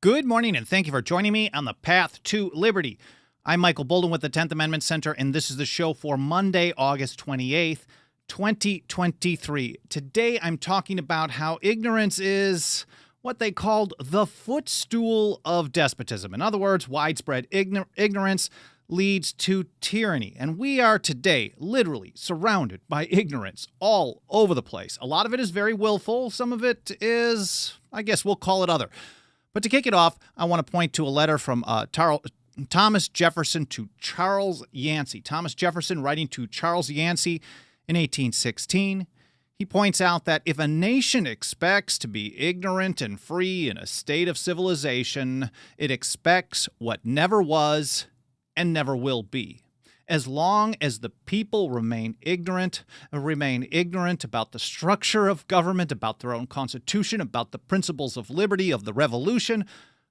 Good morning, and thank you for joining me on the path to liberty. I'm Michael Bolden with the 10th Amendment Center, and this is the show for Monday, August 28th, 2023. Today, I'm talking about how ignorance is what they called the footstool of despotism. In other words, widespread ignorance leads to tyranny. And we are today literally surrounded by ignorance all over the place. A lot of it is very willful. Some of it is, I guess we'll call it other. But to kick it off, I want to point to a letter from Thomas Jefferson to Charles Yancey. Thomas Jefferson writing to Charles Yancey in 1816. He points out that if a nation expects to be ignorant and free in a state of civilization, it expects what never was and never will be. As long as the people remain ignorant about the structure of government, about their own constitution, about the principles of liberty, of the revolution,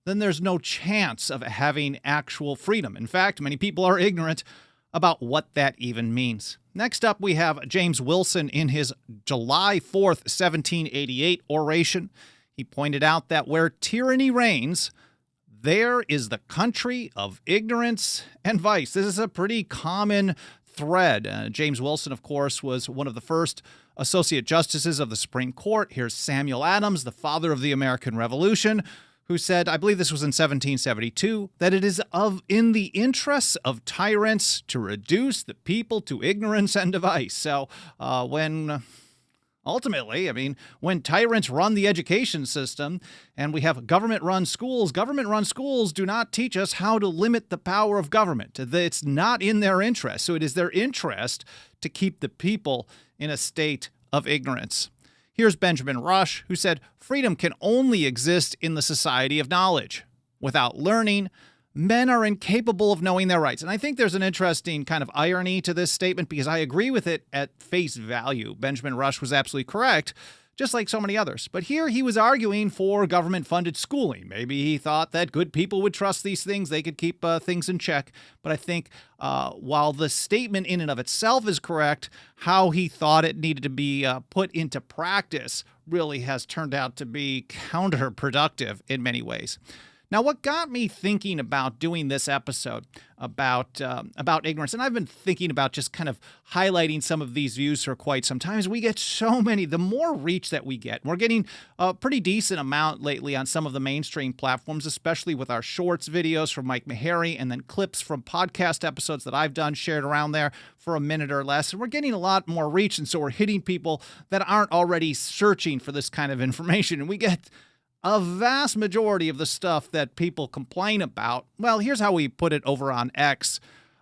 then there's no chance of having actual freedom. In fact, many people are ignorant about what that even means. Next up, we have James Wilson in his July 4th, 1788 oration. He pointed out that where tyranny reigns, there is the country of ignorance and vice. This is a pretty common thread. James Wilson, of course, was one of the first associate justices of the Supreme Court. Here's Samuel Adams, the father of the American Revolution, who said, I believe this was in 1772, that it is in the interests of tyrants to reduce the people to ignorance and to vice. So ultimately, when tyrants run the education system and we have government-run schools do not teach us how to limit the power of government. It's not in their interest. So it is their interest to keep the people in a state of ignorance. Here's Benjamin Rush, who said, freedom can only exist in the society of knowledge. Without learning, men are incapable of knowing their rights. And I think there's an interesting kind of irony to this statement because I agree with it at face value. Benjamin Rush was absolutely correct, just like so many others. But here he was arguing for government-funded schooling. Maybe he thought that good people would trust these things. They could keep things in check. But I think while the statement in and of itself is correct, how he thought it needed to be put into practice really has turned out to be counterproductive in many ways. Now, what got me thinking about doing this episode about ignorance, and I've been thinking about just kind of highlighting some of these views for quite some time, is we get so many. The more reach that we get, we're getting a pretty decent amount lately on some of the mainstream platforms, especially with our shorts videos from Mike Maharrey and then clips from podcast episodes that I've done shared around there for a minute or less. And we're getting a lot more reach, and so we're hitting people that aren't already searching for this kind of information, and we get a vast majority of the stuff that people complain about. Well, here's how we put it over on X.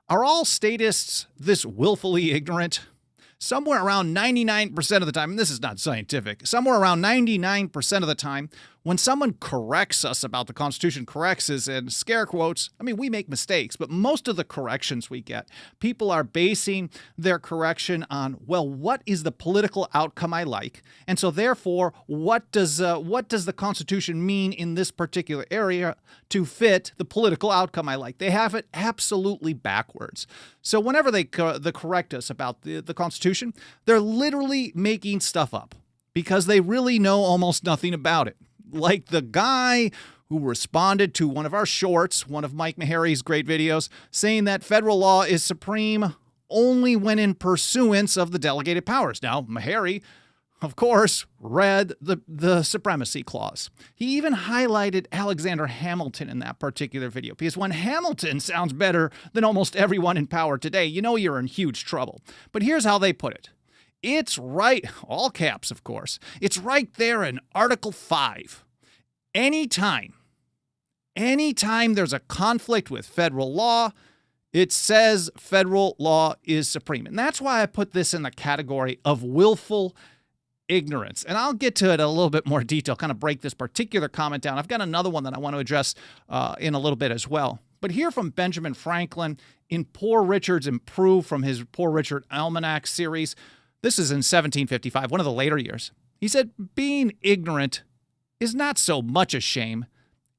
Are all statists this willfully ignorant? Somewhere around 99% of the time, and this is not scientific, somewhere around 99% of the time, when someone corrects us about the Constitution, corrects us in scare quotes, we make mistakes, but most of the corrections we get, people are basing their correction on, well, what is the political outcome I like? And so therefore, what does the Constitution mean in this particular area to fit the political outcome I like? They have it absolutely backwards. So whenever they correct us about the Constitution, they're literally making stuff up because they really know almost nothing about it. Like the guy who responded to one of our shorts, one of Mike Maharrey's great videos, saying that federal law is supreme only when in pursuance of the delegated powers. Now, Maharrey, of course, read the supremacy clause. He even highlighted Alexander Hamilton in that particular video, because when Hamilton sounds better than almost everyone in power today, you know you're in huge trouble. But here's how they put it. It's right, all caps, of course, it's right there in Article 5. Anytime there's a conflict with federal law, it says federal law is supreme. And that's why I put this in the category of willful ignorance. And I'll get to it in a little bit more detail, kind of break this particular comment down. I've got another one that I want to address in a little bit as well. But here from Benjamin Franklin in Poor Richard's Improved from his Poor Richard Almanac series. This is in 1755, one of the later years. He said, being ignorant is not so much a shame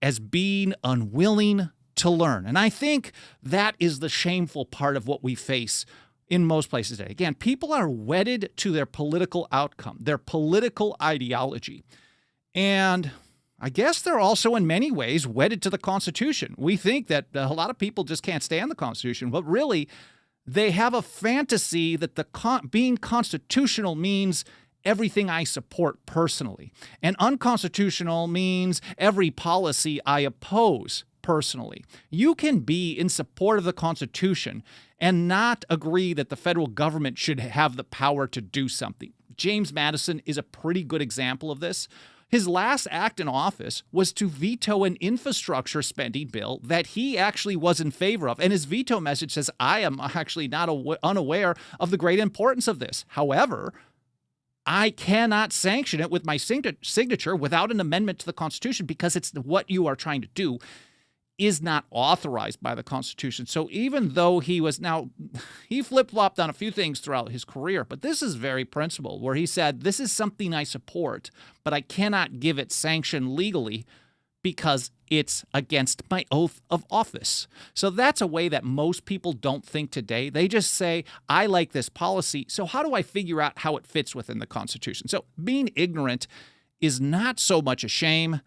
as being unwilling to learn. And I think that is the shameful part of what we face in most places today. Again, people are wedded to their political outcome, their political ideology. And I guess they're also in many ways wedded to the Constitution. We think that a lot of people just can't stand the Constitution, but really they have a fantasy that being constitutional means everything I support personally, and unconstitutional means every policy I oppose personally. You can be in support of the Constitution and not agree that the federal government should have the power to do something. James Madison is a pretty good example of this. His last act in office was to veto an infrastructure spending bill that he actually was in favor of. And his veto message says, I am actually not unaware of the great importance of this. However, I cannot sanction it with my signature without an amendment to the Constitution because it's what you are trying to do is not authorized by the Constitution. So even though he flip-flopped on a few things throughout his career, but this is very principled, where he said, this is something I support, but I cannot give it sanction legally because it's against my oath of office. So that's a way that most people don't think today. They just say, I like this policy, so how do I figure out how it fits within the Constitution? So being ignorant is not so much a shame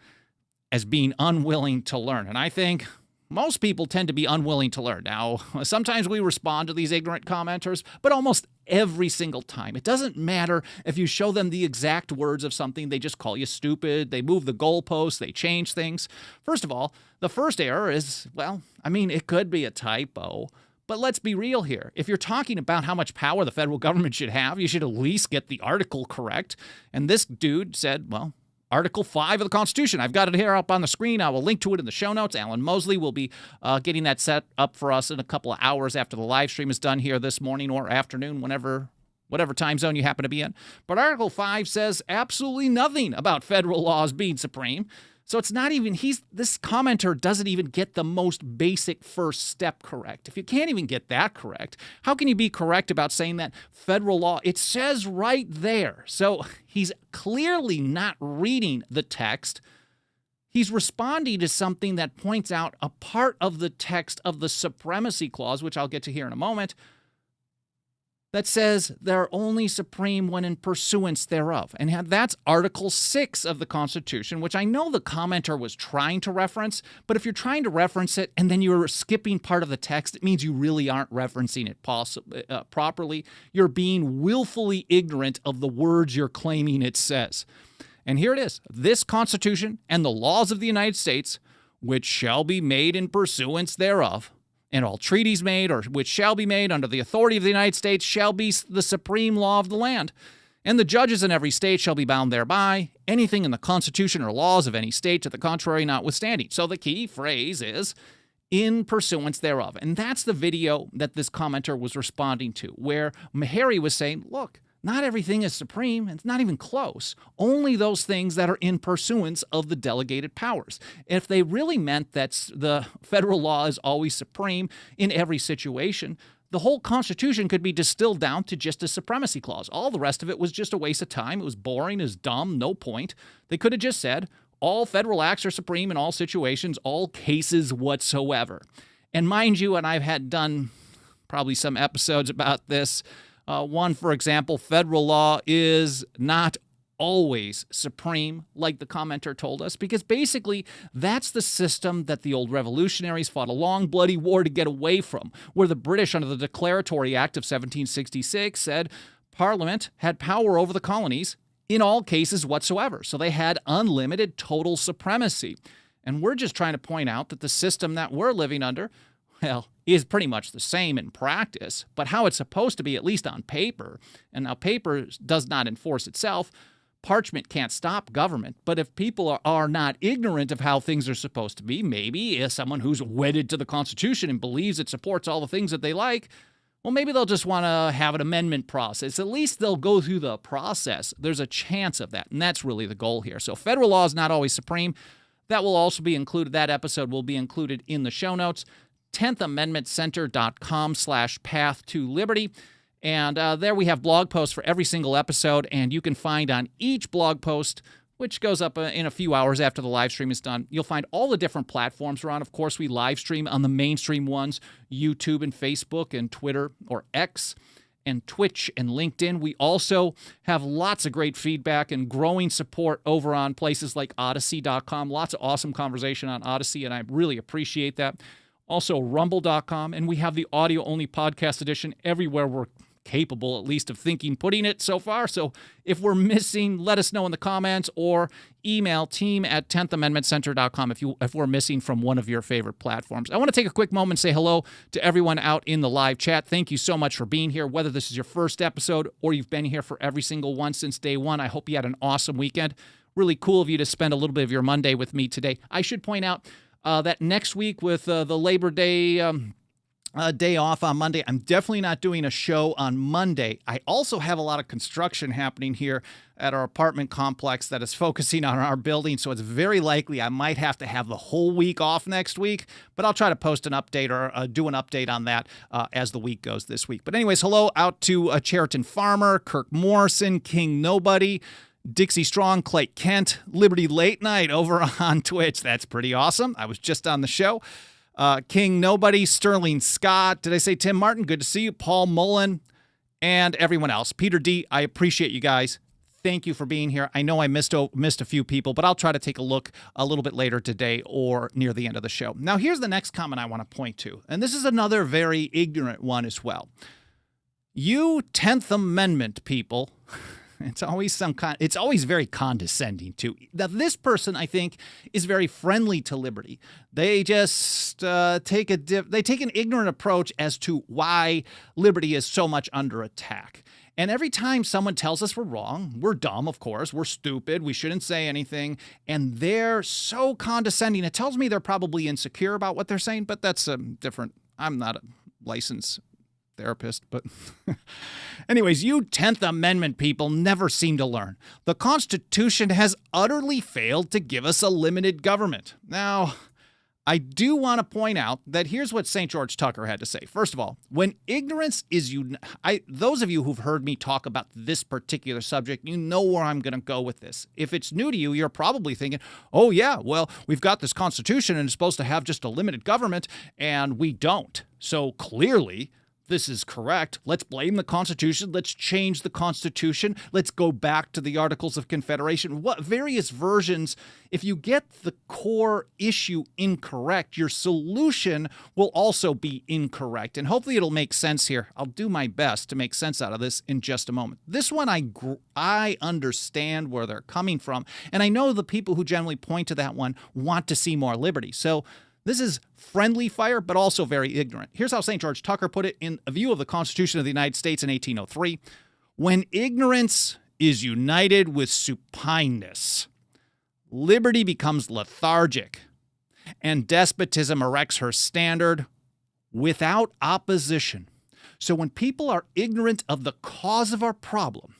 as being unwilling to learn. And I think most people tend to be unwilling to learn. Now, sometimes we respond to these ignorant commenters, but almost every single time. It doesn't matter if you show them the exact words of something, they just call you stupid, they move the goalposts, they change things. First of all, the first error is, it could be a typo, but let's be real here. If you're talking about how much power the federal government should have, you should at least get the article correct. And this dude said, Article 5 of the Constitution. I've got it here up on the screen. I will link to it in the show notes. Alan Mosley will be getting that set up for us in a couple of hours after the live stream is done here this morning or afternoon, whatever time zone you happen to be in. But Article 5 says absolutely nothing about federal laws being supreme. So it's not even, this commenter doesn't even get the most basic first step correct. If you can't even get that correct, how can you be correct about saying that federal law, it says right there. So he's clearly not reading the text. He's responding to something that points out a part of the text of the Supremacy Clause, which I'll get to here in a moment, that says they're only supreme when in pursuance thereof. And that's Article 6 of the Constitution, which I know the commenter was trying to reference, but if you're trying to reference it and then you're skipping part of the text, it means you really aren't referencing it properly. You're being willfully ignorant of the words you're claiming it says. And here it is. This Constitution and the laws of the United States, which shall be made in pursuance thereof, and all treaties made or which shall be made under the authority of the United States shall be the supreme law of the land. And the judges in every state shall be bound thereby, anything in the Constitution or laws of any state to the contrary notwithstanding. So the key phrase is in pursuance thereof. And that's the video that this commenter was responding to, where Meharry was saying, look, not everything is supreme. It's not even close. Only those things that are in pursuance of the delegated powers. If they really meant that the federal law is always supreme in every situation, the whole Constitution could be distilled down to just a supremacy clause. All the rest of it was just a waste of time. It was boring, it was dumb, no point. They could have just said, all federal acts are supreme in all situations, all cases whatsoever. And mind you, and I've had done probably some episodes about this, one, for example, federal law is not always supreme, like the commenter told us, because basically that's the system that the old revolutionaries fought a long, bloody war to get away from, where the British, under the Declaratory Act of 1766, said Parliament had power over the colonies in all cases whatsoever. So they had unlimited total supremacy. And we're just trying to point out that the system that we're living under, is pretty much the same in practice, but how it's supposed to be, at least on paper, and now paper does not enforce itself, parchment can't stop government, but if people are not ignorant of how things are supposed to be, maybe as someone who's wedded to the Constitution and believes it supports all the things that they like, well, maybe they'll just want to have an amendment process. At least they'll go through the process. There's a chance of that, and that's really the goal here. So federal law is not always supreme. That will also be included. That episode will be included in the show notes. 10thamendmentcenter.com/path to liberty. And there we have blog posts for every single episode, and you can find on each blog post, which goes up in a few hours after the live stream is done, you'll find all the different platforms we're on. Of course, we live stream on the mainstream ones, YouTube and Facebook and Twitter or X. and Twitch and LinkedIn. We also have lots of great feedback and growing support over on places like Odyssey.com. Lots of awesome conversation on Odyssey, and I really appreciate that. Also, Rumble.com, and we have the audio-only podcast edition everywhere we're capable, at least, of putting it so far. So if we're missing, let us know in the comments or email team@10thamendmentcenter.com if we're missing from one of your favorite platforms. I want to take a quick moment and say hello to everyone out in the live chat. Thank you so much for being here, whether this is your first episode or you've been here for every single one since day one. I hope you had an awesome weekend. Really cool of you to spend a little bit of your Monday with me today. I should point out that next week with the Labor Day day off on Monday, I'm definitely not doing a show on Monday. I also have a lot of construction happening here at our apartment complex that is focusing on our building, so it's very likely I might have to have the whole week off next week, but I'll try to post an update or do an update on that as the week goes this week. But anyways, hello out to Cheriton Farmer, Kirk Morrison, King Nobody, Dixie Strong, Clay Kent, Liberty Late Night over on Twitch. That's pretty awesome. I was just on the show. King Nobody, Sterling Scott. Did I say Tim Martin? Good to see you. Paul Mullen and everyone else. Peter D., I appreciate you guys. Thank you for being here. I know I missed a few people, but I'll try to take a look a little bit later today or near the end of the show. Now, here's the next comment I want to point to, and this is another very ignorant one as well. You 10th Amendment people... It's always very condescending too. Now, this person, I think, is very friendly to liberty. They just take an ignorant approach as to why liberty is so much under attack. And every time someone tells us we're wrong, we're dumb, of course, we're stupid, we shouldn't say anything, and they're so condescending, it tells me they're probably insecure about what they're saying, but that's different. I'm not a licensed therapist, but anyways, you 10th Amendment people never seem to learn. The Constitution has utterly failed to give us a limited government. Now, I do want to point out that here's what St. George Tucker had to say. First of all, when ignorance is those of you who've heard me talk about this particular subject, you know where I'm going to go with this. If it's new to you, you're probably thinking, oh yeah, well, we've got this Constitution and it's supposed to have just a limited government, and we don't. So clearly, this is correct. Let's blame the Constitution. Let's change the Constitution. Let's go back to the Articles of Confederation. What various versions, if you get the core issue incorrect, your solution will also be incorrect. And hopefully it'll make sense here. I'll do my best to make sense out of this in just a moment. This one, I understand where they're coming from. And I know the people who generally point to that one want to see more liberty. So this is friendly fire, but also very ignorant. Here's how St. George Tucker put it in a view of the Constitution of the United States in 1803. When ignorance is united with supineness, liberty becomes lethargic, and despotism erects her standard without opposition. So when people are ignorant of the cause of our problem,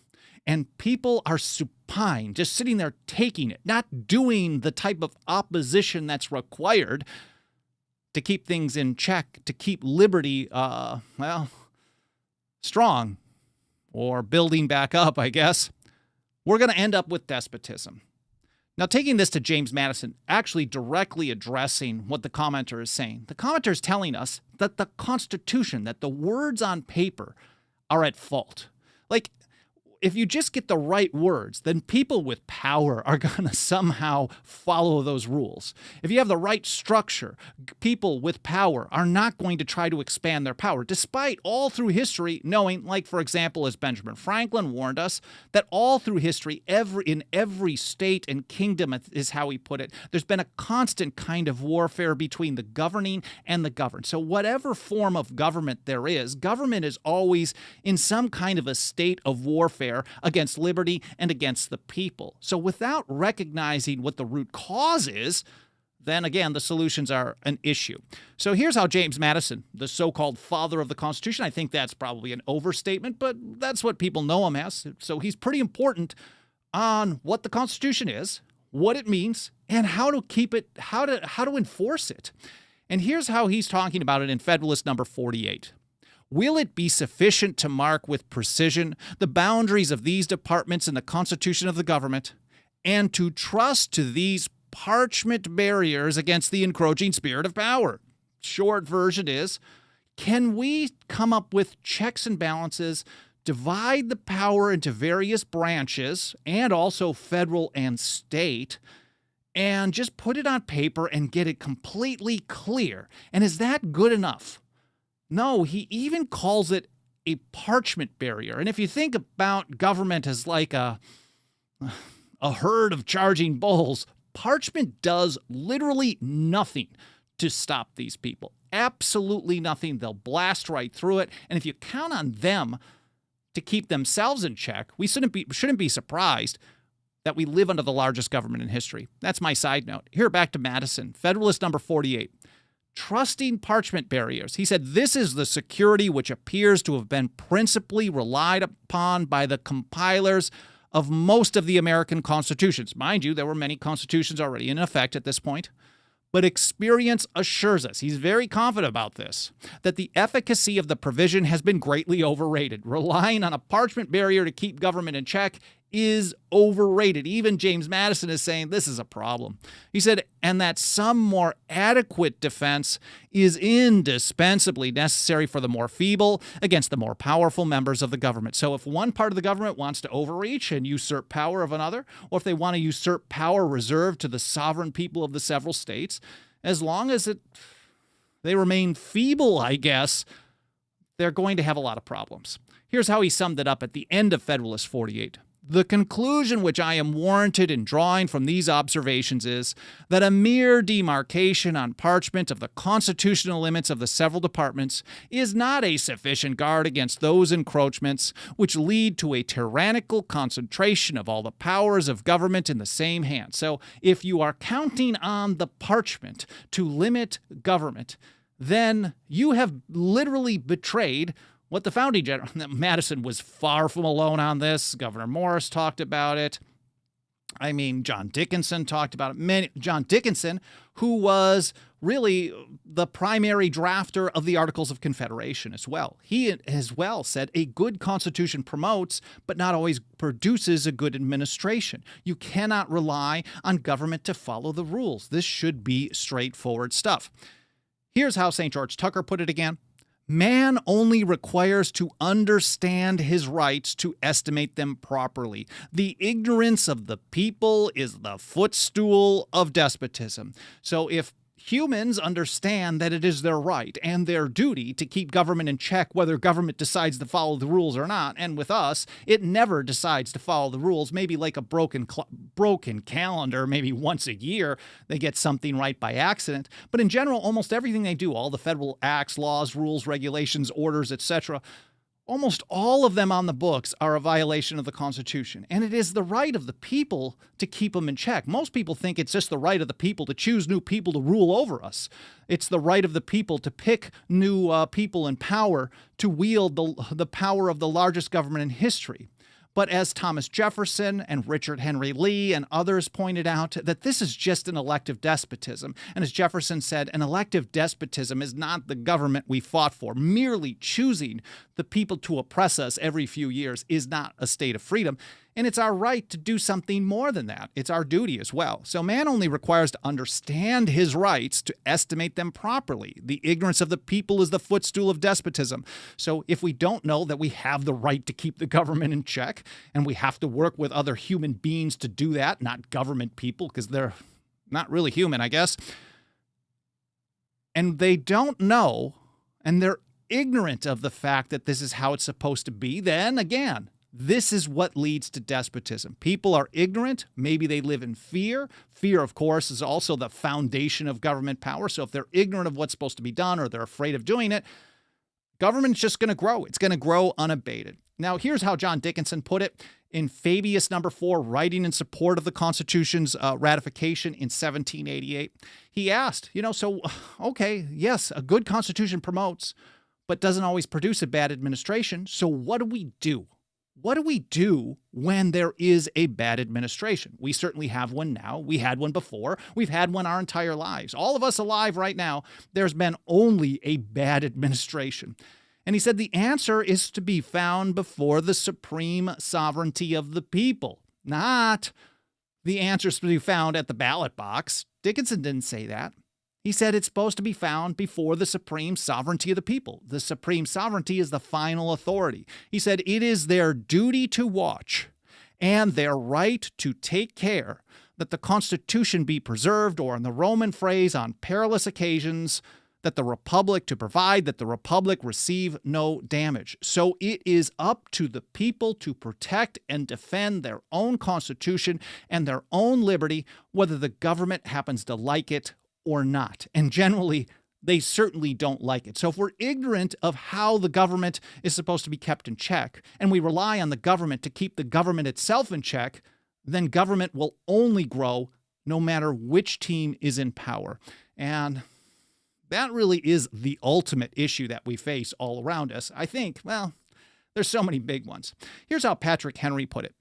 and people are supine, just sitting there taking it, not doing the type of opposition that's required to keep things in check, to keep liberty, strong, or building back up, I guess, we're going to end up with despotism. Now, taking this to James Madison, actually directly addressing what the commenter is saying. The commenter is telling us that the Constitution, that the words on paper are at fault. Like, if you just get the right words, then people with power are going to somehow follow those rules. If you have the right structure, people with power are not going to try to expand their power, despite all through history knowing, like, for example, as Benjamin Franklin warned us, that all through history, in every state and kingdom, is how he put it, there's been a constant kind of warfare between the governing and the governed. So whatever form of government there is, government is always in some kind of a state of warfare against liberty and against the people. So without recognizing what the root cause is, then again, the solutions are an issue. So here's how James Madison, the so-called father of the Constitution, I think that's probably an overstatement, but that's what people know him as. So he's pretty important on what the Constitution is, what it means, and how to keep it, how to enforce it. And here's how he's talking about it in Federalist number 48. Will it be sufficient to mark with precision the boundaries of these departments in the Constitution of the government, and to trust to these parchment barriers against the encroaching spirit of power? Short version is, Can we come up with checks and balances, divide the power into various branches and also federal and state, and just put it on paper and get it completely clear? And is that good enough? No, he even calls it a parchment barrier. And if you think about government as like a herd of charging bulls, parchment does literally nothing to stop these people. Absolutely nothing. They'll blast right through it. And if you count on them to keep themselves in check, we shouldn't be surprised that we live under the largest government in history. That's my side note. Here, back to Madison, Federalist number 48. Trusting parchment barriers. He said, this is the security which appears to have been principally relied upon by the compilers of most of the American constitutions. Mind you, there were many constitutions already in effect at this point. But experience assures us, he's very confident about this, that the efficacy of the provision has been greatly overrated. Relying on a parchment barrier to keep government in check is overrated. Even James Madison is saying this is a problem. He said, and that some more adequate defense is indispensably necessary for the more feeble against the more powerful members of the government. So if one part of the government wants to overreach and usurp power of another, or if they want to usurp power reserved to the sovereign people of the several states, as long as they remain feeble, I guess, they're going to have a lot of problems. Here's how he summed it up at the end of Federalist 48. The conclusion which I am warranted in drawing from these observations is that a mere demarcation on parchment of the constitutional limits of the several departments is not a sufficient guard against those encroachments which lead to a tyrannical concentration of all the powers of government in the same hand. So if you are counting on the parchment to limit government, then you have literally betrayed what the founding general, Madison was far from alone on this. Governor Morris talked about it. I mean, John Dickinson talked about it. John Dickinson, who was really the primary drafter of the Articles of Confederation as well. He as well said a good constitution promotes, but not always produces a good administration. You cannot rely on government to follow the rules. This should be straightforward stuff. Here's how St. George Tucker put it again. Man only requires to understand his rights to estimate them properly. The ignorance of the people is the footstool of despotism. So if humans understand that it is their right and their duty to keep government in check, whether government decides to follow the rules or not, and with us, it never decides to follow the rules, maybe like a broken calendar, maybe once a year they get something right by accident. But in general, almost everything they do, all the federal acts, laws, rules, regulations, orders, etc., almost all of them on the books are a violation of the Constitution. And it is the right of the people to keep them in check. Most people think it's just the right of the people to choose new people to rule over us. It's the right of the people to pick new people in power to wield the power of the largest government in history. But as Thomas Jefferson and Richard Henry Lee and others pointed out, that this is just an elective despotism. And as Jefferson said, an elective despotism is not the government we fought for. Merely choosing the people to oppress us every few years is not a state of freedom. And it's our right to do something more than that. It's our duty as well. So man only requires to understand his rights to estimate them properly. The ignorance of the people is the footstool of despotism. So if we don't know that we have the right to keep the government in check, and we have to work with other human beings to do that, not government people, because they're not really human, I guess, and they don't know, and they're ignorant of the fact that this is how it's supposed to be, then again, this is what leads to despotism. People are ignorant. Maybe they live in fear. Fear, of course, is also the foundation of government power. So if they're ignorant of what's supposed to be done or they're afraid of doing it, government's just going to grow. It's going to grow unabated. Now, here's how John Dickinson put it in Fabius number 4, writing in support of the Constitution's ratification in 1788. He asked, okay, yes, a good Constitution promotes, but doesn't always produce a bad administration. So what do we do? What do we do when there is a bad administration? We certainly have one now. We had one before. We've had one our entire lives. All of us alive right now, there's been only a bad administration. And he said the answer is to be found before the supreme sovereignty of the people, not the answers to be found at the ballot box. Dickinson didn't say that. He said it's supposed to be found before the supreme sovereignty of the people. The supreme sovereignty is the final authority. He said it is their duty to watch and their right to take care that the Constitution be preserved, or in the Roman phrase, on perilous occasions, that the Republic, to provide that the Republic receive no damage. So it is up to the people to protect and defend their own Constitution and their own liberty, whether the government happens to like it or not. And generally, they certainly don't like it. So if we're ignorant of how the government is supposed to be kept in check, and we rely on the government to keep the government itself in check, then government will only grow no matter which team is in power. And that really is the ultimate issue that we face all around us. I think, well, there's so many big ones. Here's how Patrick Henry put it.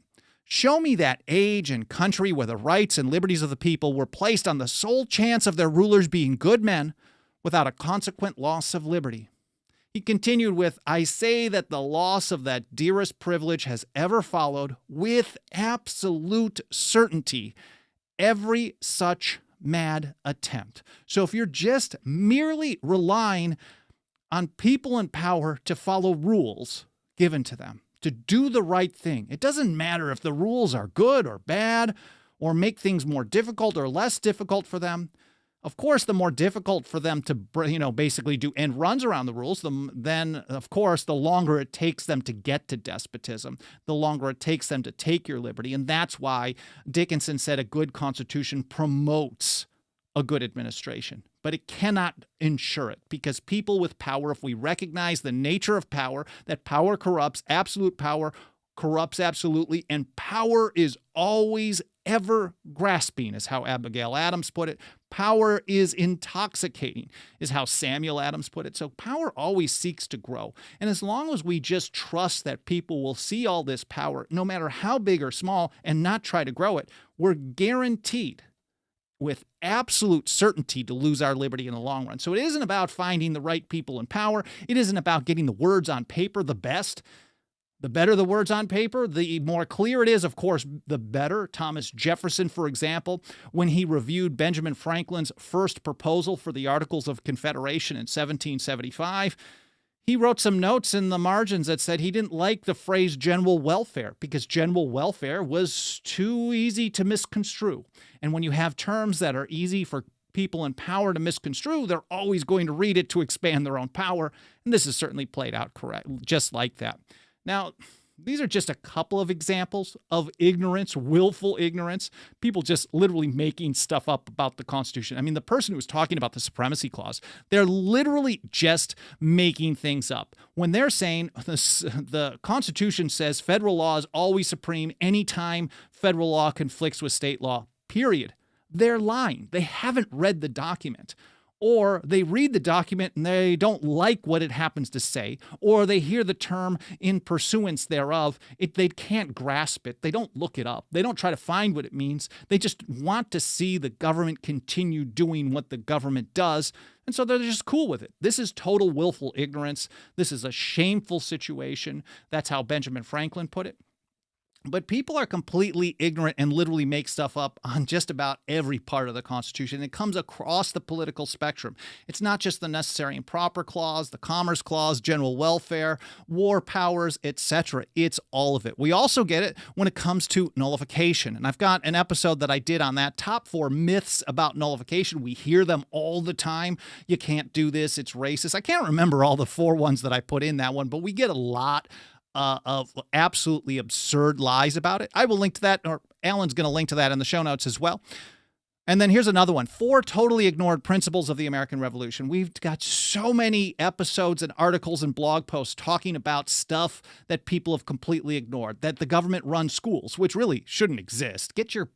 Show me that age and country where the rights and liberties of the people were placed on the sole chance of their rulers being good men without a consequent loss of liberty. He continued with, I say that the loss of that dearest privilege has ever followed with absolute certainty every such mad attempt. So if you're just merely relying on people in power to follow rules given to them, to do the right thing, it doesn't matter if the rules are good or bad or make things more difficult or less difficult for them. Of course, the more difficult for them to, basically do end runs around the rules, then, of course, the longer it takes them to get to despotism, the longer it takes them to take your liberty. And that's why Dickinson said a good constitution promotes a good administration, but it cannot ensure it, because people with power, if we recognize the nature of power, that power corrupts, absolute power corrupts absolutely, and power is always ever grasping, is how Abigail Adams put it. Power is intoxicating, is how Samuel Adams put it. So power always seeks to grow. And as long as we just trust that people will see all this power, no matter how big or small, and not try to grow it, we're guaranteed with absolute certainty to lose our liberty in the long run. So it isn't about finding the right people in power. It isn't about getting the words on paper the best. The better the words on paper, the more clear it is, of course, the better. Thomas Jefferson, for example, when he reviewed Benjamin Franklin's first proposal for the Articles of Confederation in 1775, he wrote some notes in the margins that said he didn't like the phrase general welfare because general welfare was too easy to misconstrue. And when you have terms that are easy for people in power to misconstrue, they're always going to read it to expand their own power. And this has certainly played out correct, just like that. Now, these are just a couple of examples of ignorance, willful ignorance, people just literally making stuff up about the Constitution. I mean, the person who was talking about the Supremacy Clause, they're literally just making things up. When they're saying the Constitution says federal law is always supreme anytime federal law conflicts with state law, period. They're lying. They haven't read the document. Or they read the document and they don't like what it happens to say, or they hear the term in pursuance thereof. They can't grasp it. They don't look it up. They don't try to find what it means. They just want to see the government continue doing what the government does, and so they're just cool with it. This is total willful ignorance. This is a shameful situation. That's how Benjamin Franklin put it. But people are completely ignorant and literally make stuff up on just about every part of the Constitution. It comes across the political spectrum. It's not just the necessary and proper clause, the commerce clause, general welfare, war powers, etc. It's all of it. We also get it when it comes to nullification. And I've got an episode that I did on that. Top 4 myths about nullification. We hear them all the time. You can't do this. It's racist. I can't remember all the 4 ones that I put in that one, but we get a lot of absolutely absurd lies about it. I will link to that, or Alan's going to link to that in the show notes as well. And then here's another one, 4 totally ignored principles of the American Revolution. We've got so many episodes and articles and blog posts talking about stuff that people have completely ignored, that the government runs schools, which really shouldn't exist. Get your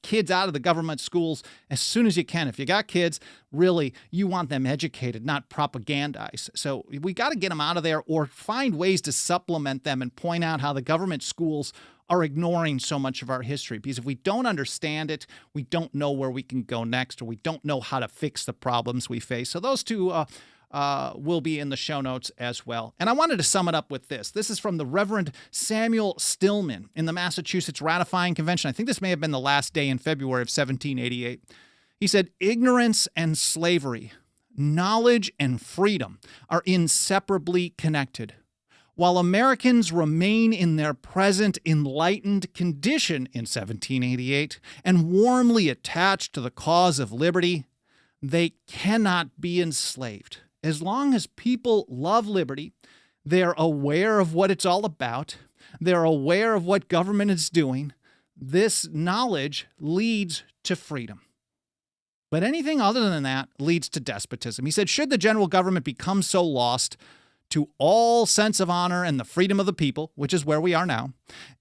kids out of the government schools as soon as you can. If you got kids, really, you want them educated, not propagandized. So we got to get them out of there or find ways to supplement them and point out how the government schools are ignoring so much of our history, because if we don't understand it, we don't know where we can go next, or we don't know how to fix the problems we face. So those 2 will be in the show notes as well. And I wanted to sum it up with this. This is from the Reverend Samuel Stillman in the Massachusetts Ratifying Convention. I think this may have been the last day in February of 1788. He said, ignorance and slavery, knowledge and freedom are inseparably connected. While Americans remain in their present enlightened condition in 1788 and warmly attached to the cause of liberty, they cannot be enslaved. As long as people love liberty, they're aware of what it's all about, they're aware of what government is doing, this knowledge leads to freedom. But anything other than that leads to despotism. He said, should the general government become so lost to all sense of honor and the freedom of the people, which is where we are now,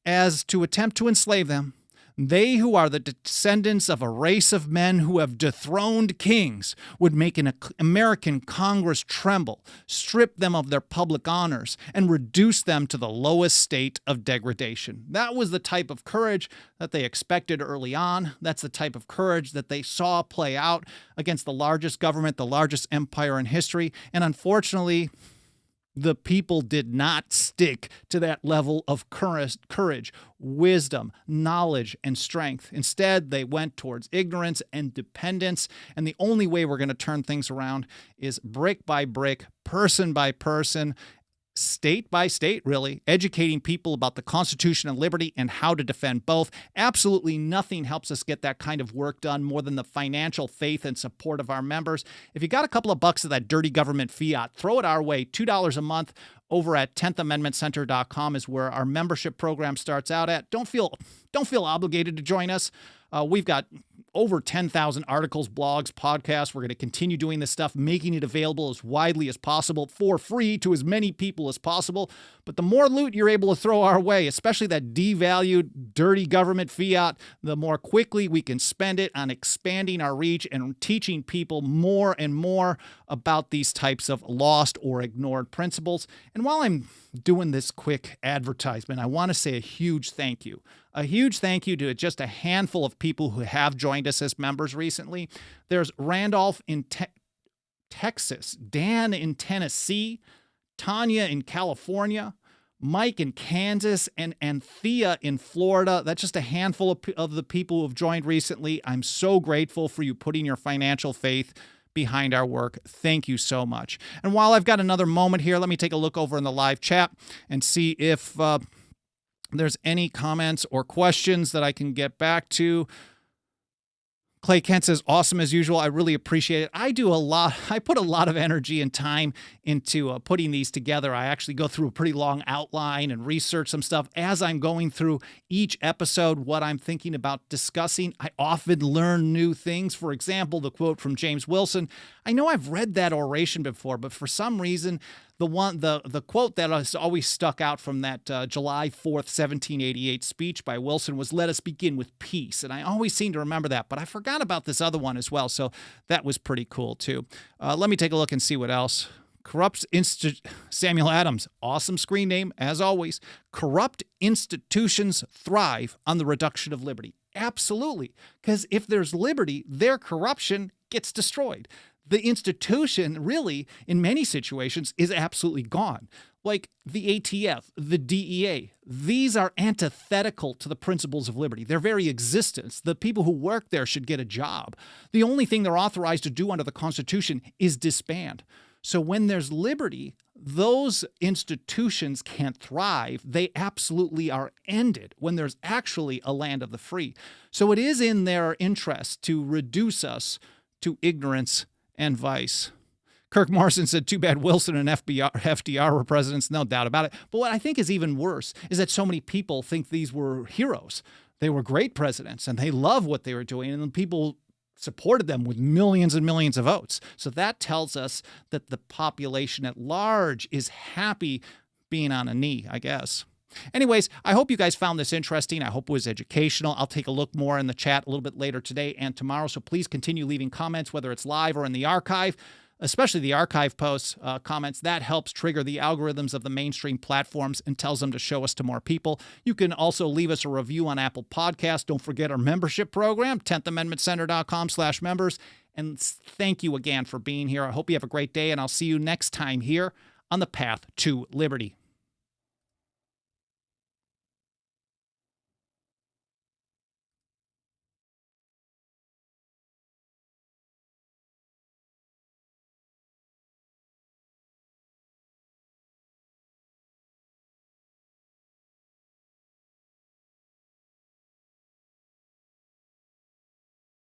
as to attempt to enslave them, they who are the descendants of a race of men who have dethroned kings would make an American Congress tremble, strip them of their public honors, and reduce them to the lowest state of degradation. That was the type of courage that they expected early on. That's the type of courage that they saw play out against the largest government, the largest empire in history. And unfortunately, the people did not stick to that level of courage, wisdom, knowledge, and strength. Instead, they went towards ignorance and dependence. And the only way we're going to turn things around is brick by brick, person by person, state by state, really, educating people about the Constitution and liberty and how to defend both. Absolutely nothing helps us get that kind of work done more than the financial faith and support of our members. If you got a couple of bucks of that dirty government fiat, throw it our way. $2 a month over at 10thamendmentcenter.com is where our membership program starts out at. Don't feel obligated to join us. We've got over 10,000 articles, blogs, podcasts. We're going to continue doing this stuff, making it available as widely as possible for free to as many people as possible. But the more loot you're able to throw our way, especially that devalued, dirty government fiat, the more quickly we can spend it on expanding our reach and teaching people more and more about these types of lost or ignored principles. And while I'm doing this quick advertisement, I want to say a huge thank you. A huge thank you to just a handful of people who have joined us as members recently. There's Randolph in Texas, Dan in Tennessee, Tanya in California, Mike in Kansas, and Thea in Florida. That's just a handful of the people who have joined recently. I'm so grateful for you putting your financial faith behind our work. Thank you so much. And while I've got another moment here, let me take a look over in the live chat and see if there's any comments or questions that I can get back to. Clay Kent says, awesome as usual. I really appreciate it. I put a lot of energy and time into putting these together. I actually go through a pretty long outline and research some stuff as I'm going through each episode, what I'm thinking about discussing. I often learn new things. For example, the quote from James Wilson. I know I've read that oration before, but for some reason, the quote that has always stuck out from that July 4th, 1788 speech by Wilson was, "Let us begin with peace." And I always seem to remember that, but I forgot about this other one as well. So that was pretty cool too. Let me take a look and see what else. Samuel Adams, awesome screen name as always. Corrupt institutions thrive on the reduction of liberty. Absolutely. Because if there's liberty, their corruption gets destroyed. The institution really, in many situations, is absolutely gone. Like the ATF, the DEA, these are antithetical to the principles of liberty. Their very existence, the people who work there should get a job. The only thing they're authorized to do under the Constitution is disband. So when there's liberty, those institutions can't thrive. They absolutely are ended when there's actually a land of the free. So it is in their interest to reduce us to ignorance and vice. Kirk Morrison said, too bad Wilson and FDR were presidents, no doubt about it. But what I think is even worse is that so many people think these were heroes. They were great presidents, and they love what they were doing, and the people supported them with millions and millions of votes. So that tells us that the population at large is happy being on a knee, I guess. Anyways, I hope you guys found this interesting. I hope it was educational. I'll take a look more in the chat a little bit later today and tomorrow. So please continue leaving comments, whether it's live or in the archive, especially the archive posts, comments. That helps trigger the algorithms of the mainstream platforms and tells them to show us to more people. You can also leave us a review on Apple Podcasts. Don't forget our membership program, 10thamendmentcenter.com/members. And thank you again for being here. I hope you have a great day, and I'll see you next time here on the path to liberty.